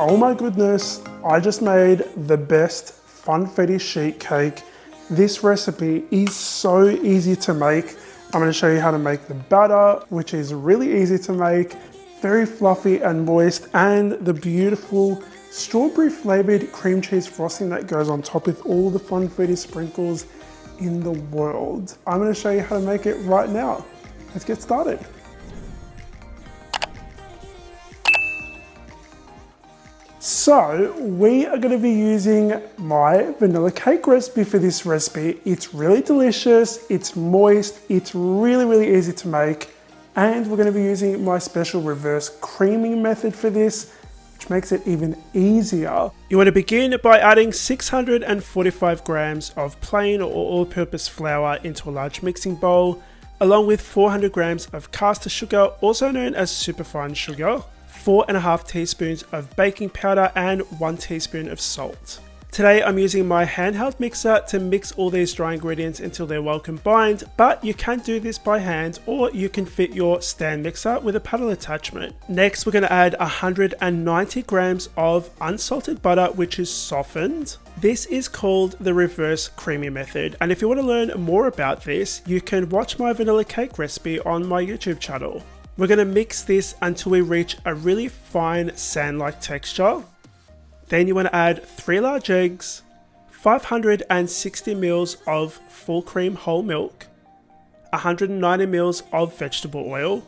Oh my goodness, I just made the best Funfetti sheet cake. This recipe is so easy to make. I'm going to show you how to make the batter, which is really easy to make, very fluffy and moist, and the beautiful strawberry flavored cream cheese frosting that goes on top with all the Funfetti sprinkles in the world. I'm going to show you how to make it right now. Let's get started. So we are going to be using my vanilla cake recipe for this recipe. It's really delicious, it's moist, it's really easy to make, and we're going to be using my special reverse creaming method for this, which makes it even easier. You want to begin by adding 645 grams of plain or all-purpose flour into a large mixing bowl, along with 400 grams of caster sugar, also known as superfine sugar, 4.5 teaspoons of baking powder, and 1 teaspoon of salt. Today I'm using my handheld mixer to mix all these dry ingredients until they're well combined, but you can do this by hand or you can fit your stand mixer with a paddle attachment. Next we're going to add 190 grams of unsalted butter, which is softened. This is called the reverse creamy method, and if you want to learn more about this, you can watch my vanilla cake recipe on my YouTube channel. We're going to mix this until we reach a really fine sand-like texture. Then you want to add 3 large eggs, 560 ml of full cream whole milk, 190 ml of vegetable oil,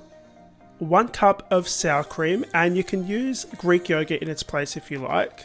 1 cup of sour cream, and you can use Greek yogurt in its place if you like,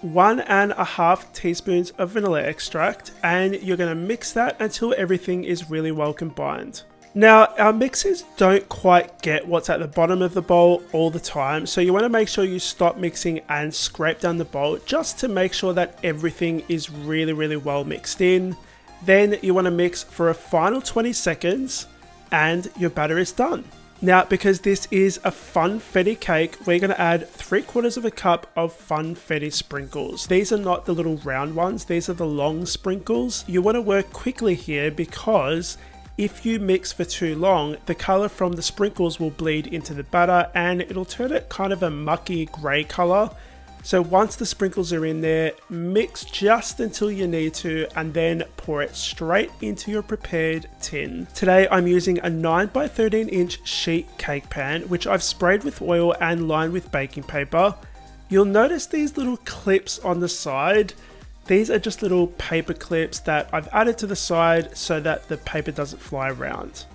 1.5 teaspoons of vanilla extract, and you're going to mix that until everything is really well combined. Now, our mixers don't quite get what's at the bottom of the bowl all the time, so you want to make sure you stop mixing and scrape down the bowl just to make sure that everything is really well mixed in. Then you want to mix for a final 20 seconds and your batter is done. Now, because this is a Funfetti cake, we're going to add 3/4 cup of Funfetti sprinkles. These are not the little round ones, these are the long sprinkles. You want to work quickly here because if you mix for too long, the colour from the sprinkles will bleed into the batter and it'll turn it kind of a mucky grey colour. So once the sprinkles are in there, mix just until you need to and then pour it straight into your prepared tin. Today I'm using a 9 by 13 inch sheet cake pan, which I've sprayed with oil and lined with baking paper. You'll notice these little clips on the side. These are just little paper clips that I've added to the side so that the paper doesn't fly around.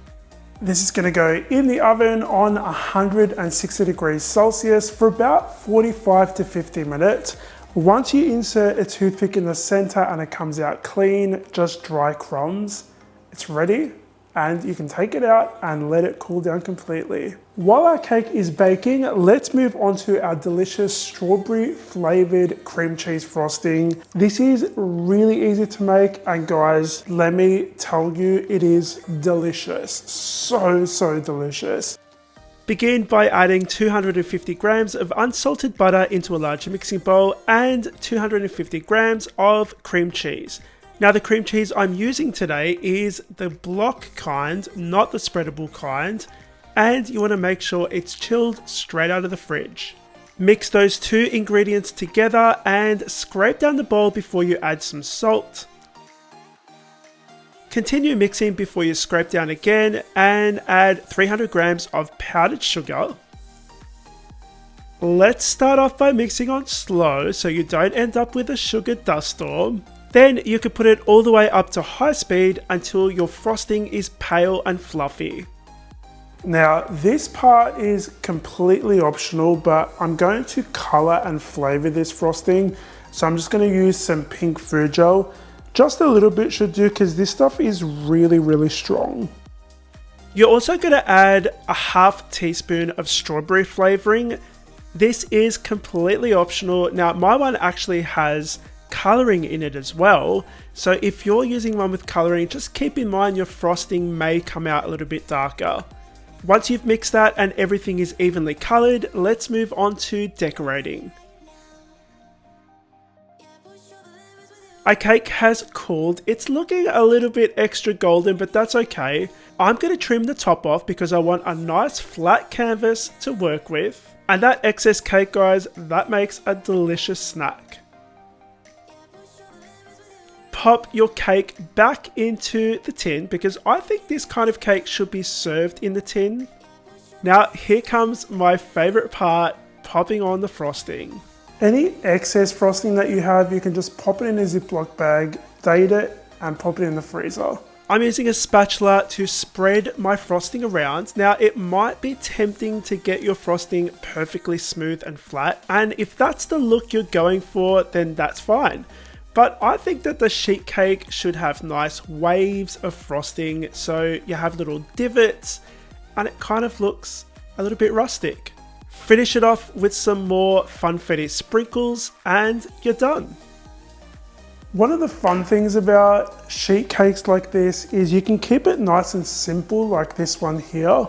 This is going to go in the oven on 160 degrees Celsius for about 45 to 50 minutes. Once you insert a toothpick in the center and it comes out clean, just dry crumbs, it's ready and you can take it out and let it cool down completely. While our cake is baking, let's move on to our delicious strawberry flavored cream cheese frosting. This is really easy to make, and guys, let me tell you, it is delicious. So delicious. Begin by adding 250 grams of unsalted butter into a large mixing bowl and 250 grams of cream cheese. Now the cream cheese I'm using today is the block kind, not the spreadable kind, and you want to make sure it's chilled straight out of the fridge. Mix those two ingredients together and scrape down the bowl before you add some salt. Continue mixing before you scrape down again and add 300 grams of powdered sugar. Let's start off by mixing on slow so you don't end up with a sugar dust storm. Then you can put it all the way up to high speed until your frosting is pale and fluffy. Now this part is completely optional, but I'm going to color and flavor this frosting. So I'm just going to use some pink food gel. Just a little bit should do because this stuff is really strong. You're also going to add a 1/2 teaspoon of strawberry flavoring. This is completely optional. Now my one actually has coloring in it as well, so if you're using one with coloring, just keep in mind your frosting may come out a little bit darker. Once you've mixed that and everything is evenly colored, let's move on to decorating. Our cake has cooled. It's looking a little bit extra golden, but that's okay. I'm going to trim the top off because I want a nice flat canvas to work with. And that excess cake, guys, that makes a delicious snack. Pop your cake back into the tin because I think this kind of cake should be served in the tin. Now here comes my favorite part, popping on the frosting. Any excess frosting that you have, you can just pop it in a Ziploc bag, date it, and pop it in the freezer. I'm using a spatula to spread my frosting around. Now it might be tempting to get your frosting perfectly smooth and flat, and if that's the look you're going for, then that's fine. But I think that the sheet cake should have nice waves of frosting, so you have little divots, and it kind of looks a little bit rustic. Finish it off with some more Funfetti sprinkles, and you're done. One of the fun things about sheet cakes like this is you can keep it nice and simple, like this one here.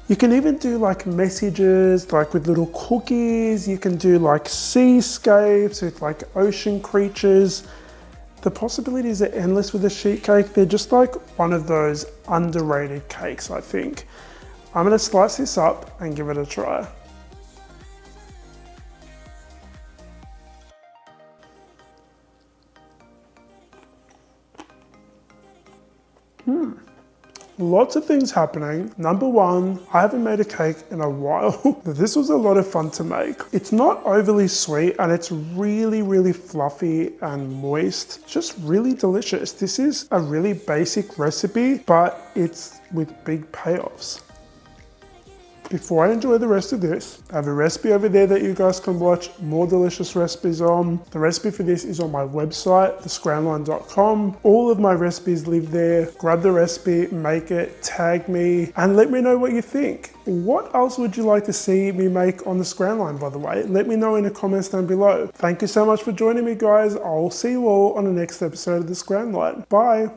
You can even do like messages, like with little cookies. You can do like seascapes with like ocean creatures. The possibilities are endless with a sheet cake. They're just like one of those underrated cakes, I think. I'm gonna slice this up and give it a try. Lots of things happening. Number one, I haven't made a cake in a while. This was a lot of fun to make. It's not overly sweet and it's really, really fluffy and moist. Just really delicious. This is a really basic recipe, but it's with big payoffs. Before I enjoy the rest of this, I have a recipe over there that you guys can watch more delicious recipes on. The recipe for this is on my website, thescranline.com. All of my recipes live there. Grab the recipe, make it, tag me, and let me know what you think. What else would you like to see me make on the Scranline, by the way? Let me know in the comments down below. Thank you so much for joining me, guys. I'll see you all on the next episode of the Scranline. Bye.